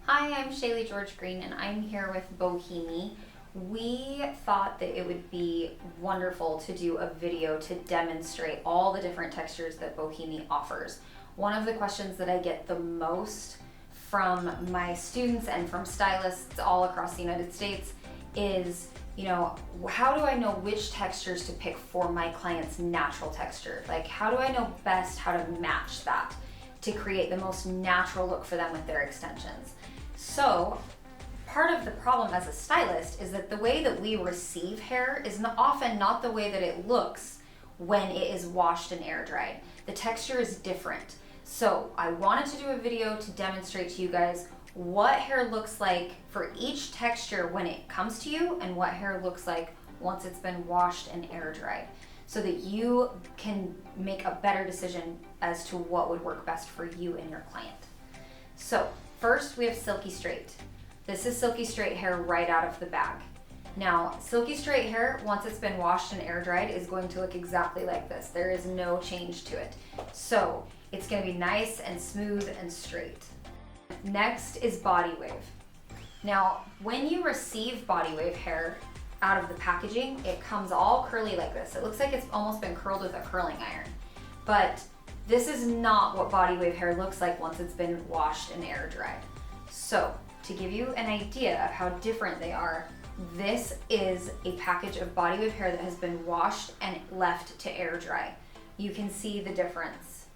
Hi, I'm Shaylee George Green and I'm here with Bohemi. We thought that it would be wonderful to do a video to demonstrate all the different textures that Bohemi offers. One of the questions that I get the most from my students and from stylists all across the United States is, how do I know which textures to pick for my client's natural texture? Like, how do I know best how to match that to create the most natural look for them with their extensions? So part of the problem as a stylist is that the way that we receive hair is often not the way that it looks when it is washed and air dried. The texture is different. So I wanted to do a video to demonstrate to you guys what hair looks like for each texture when it comes to you and what hair looks like once it's been washed and air dried, so that you can make a better decision as to what would work best for you and your client. So first we have silky straight. This is silky straight hair right out of the bag. Now, silky straight hair, once it's been washed and air dried, is going to look exactly like this. There is no change to it. So it's gonna be nice and smooth and straight. Next is body wave. Now, when you receive body wave hair out of the packaging, it comes all curly like this. It looks like it's almost been curled with a curling iron. But this is not what body wave hair looks like once it's been washed and air dried. So, to give you an idea of how different they are, this is a package of body wave hair that has been washed and left to air dry. You can see the difference.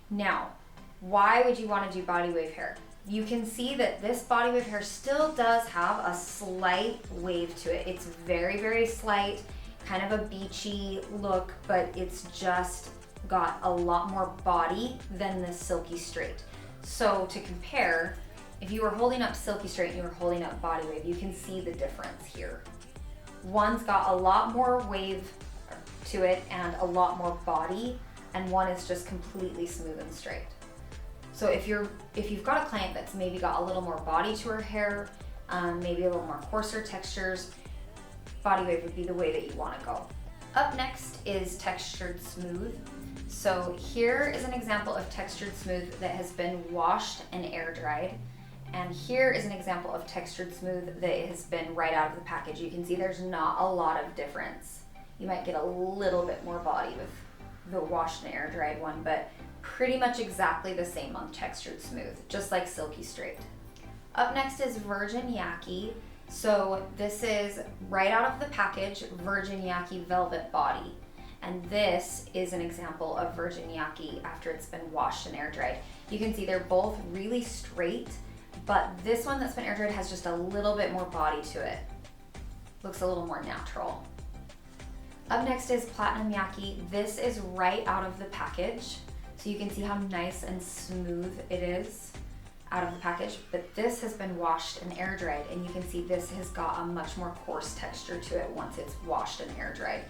Now, why would you want to do body wave hair? You can see that this body wave hair still does have a slight wave to it. It's very, very slight, kind of a beachy look, but it's just got a lot more body than the silky straight. So to compare, if you were holding up silky straight and you were holding up body wave, you can see the difference here. One's got a lot more wave to it and a lot more body, and one is just completely smooth and straight. So if you've got a client that's maybe got a little more body to her hair, maybe a little more coarser textures, body wave would be the way that you want to go. Up next is textured smooth. So here is an example of textured smooth that has been washed and air dried. And here is an example of textured smooth that has been right out of the package. You can see there's not a lot of difference. You might get a little bit more body with the washed and air dried one, but pretty much exactly the same on textured smooth, just like silky straight. Up next is virgin yaki. So this is right out of the package, virgin yaki velvet body. And this is an example of virgin yaki after it's been washed and air dried. You can see they're both really straight, but this one that's been air dried has just a little bit more body to it. Looks a little more natural. Up next is platinum yaki. This is right out of the package. So you can see how nice and smooth it is out of the package, but this has been washed and air dried, and you can see this has got a much more coarse texture to it once it's washed and air dried.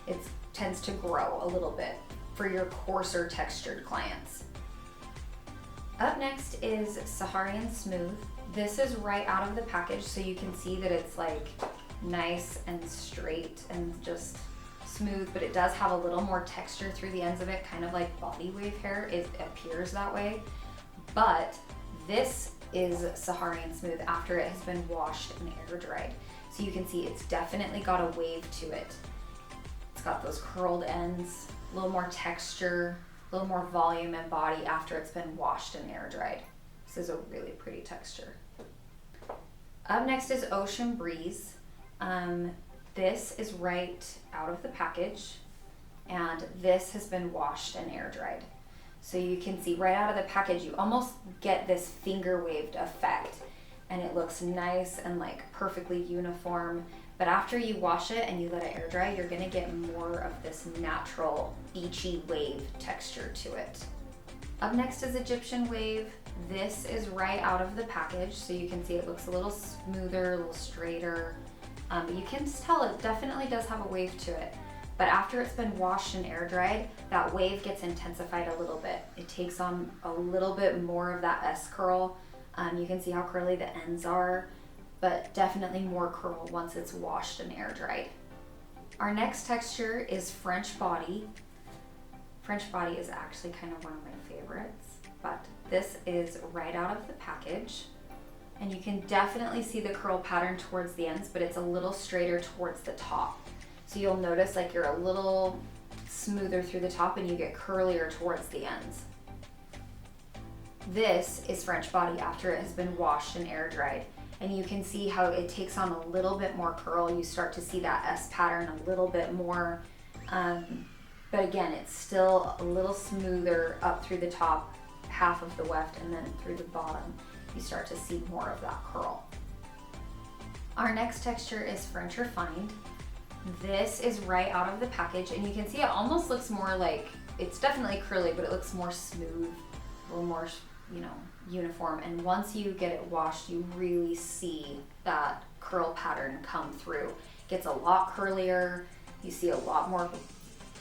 It tends to grow a little bit for your coarser textured clients. Up next is Saharian Smooth. This is right out of the package, so you can see that it's like nice and straight and just smooth, but it does have a little more texture through the ends of it, kind of like body wave hair. It appears that way. But this is Saharian Smooth after it has been washed and air dried. So you can see it's definitely got a wave to it. It's got those curled ends, a little more texture, a little more volume and body after it's been washed and air dried. This is a really pretty texture. Up next is Ocean Breeze. This is right out of the package, and this has been washed and air dried. So you can see right out of the package, you almost get this finger waved effect, and it looks nice and like perfectly uniform. But after you wash it and you let it air dry, you're gonna get more of this natural beachy wave texture to it. Up next is Egyptian Wave. This is right out of the package, so you can see it looks a little smoother, a little straighter. But you can tell it definitely does have a wave to it. But after it's been washed and air dried, that wave gets intensified a little bit. It takes on a little bit more of that S curl. You can see how curly the ends are, but definitely more curl once it's washed and air dried. Our next texture is French Body. French Body is actually kind of one of my favorites, but this is right out of the package. And you can definitely see the curl pattern towards the ends, but it's a little straighter towards the top. So you'll notice like you're a little smoother through the top and you get curlier towards the ends. This is French body after it has been washed and air dried. And you can see how it takes on a little bit more curl. You start to see that S pattern a little bit more. But again, it's still a little smoother up through the top half of the weft, and then through the bottom, you start to see more of that curl. Our next texture is French Refined. This is right out of the package, and you can see it almost looks more like, it's definitely curly, but it looks more smooth, a little more, uniform. And once you get it washed, you really see that curl pattern come through. It gets a lot curlier. You see a lot more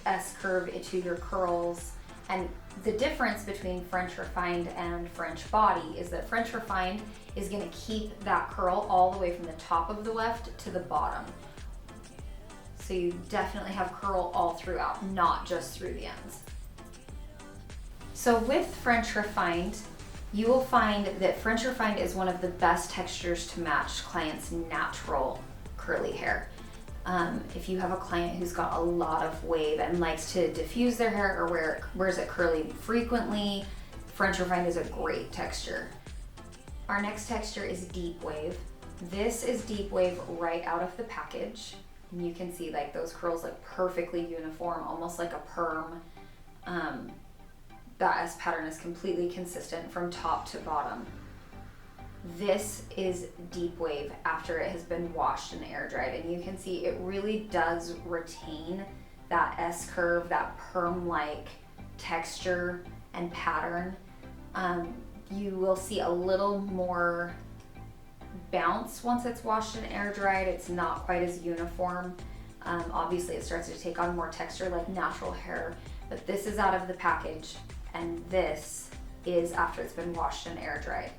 S curve into your curls. And the difference between French Refined and French Body is that French Refined is going to keep that curl all the way from the top of the weft to the bottom. So you definitely have curl all throughout, not just through the ends. So with French Refined, you will find that French Refined is one of the best textures to match clients' natural curly hair. If you have a client who's got a lot of wave and likes to diffuse their hair or wears it curly frequently, French Refined is a great texture. Our next texture is Deep Wave. This is Deep Wave right out of the package. And you can see like those curls look perfectly uniform, almost like a perm. That S pattern is completely consistent from top to bottom. This is Deep Wave after it has been washed and air dried, and you can see it really does retain that S curve, that perm-like texture and pattern. You will see a little more bounce once it's washed and air dried. It's not quite as uniform. Obviously it starts to take on more texture like natural hair, but this is out of the package, and this is after it's been washed and air dried.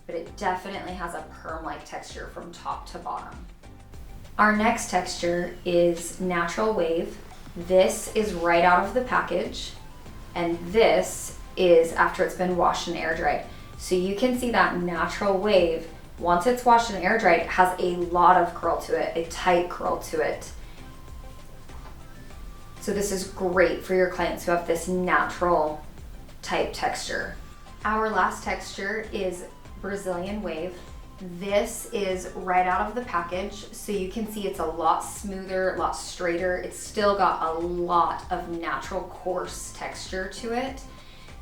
But it definitely has a perm-like texture from top to bottom. Our next texture is Natural Wave. This is right out of the package, and this is after it's been washed and air dried. So you can see that Natural Wave, once it's washed and air dried, has a lot of curl to it, a tight curl to it. So this is great for your clients who have this natural type texture. Our last texture is Brazilian Wave. This is right out of the package, so you can see it's a lot smoother, a lot straighter. It's still got a lot of natural coarse texture to it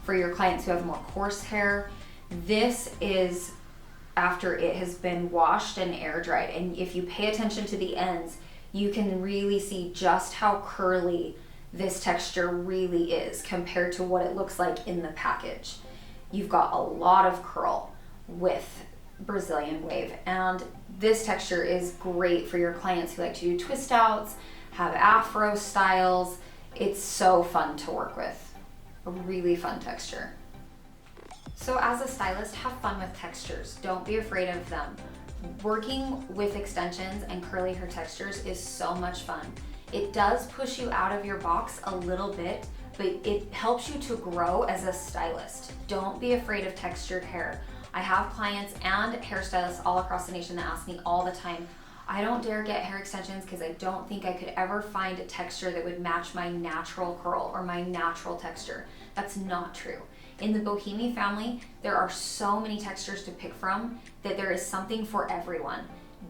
for your clients who have more coarse hair. This is after it has been washed and air dried, and if you pay attention to the ends, you can really see just how curly this texture really is compared to what it looks like in the package. You've got a lot of curl with Brazilian Wave, and this texture is great for your clients who like to do twist outs, have afro styles. It's so fun to work with, a really fun texture. So as a stylist, have fun with textures. Don't be afraid of them. Working with extensions and curly hair textures is so much fun. It does push you out of your box a little bit, but it helps you to grow as a stylist. Don't be afraid of textured hair. I have clients and hairstylists all across the nation that ask me all the time, I don't dare get hair extensions because I don't think I could ever find a texture that would match my natural curl or my natural texture. That's not true. In the Bohemi family, there are so many textures to pick from that there is something for everyone.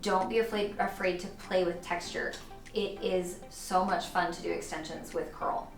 Don't be afraid to play with texture. It is so much fun to do extensions with curl.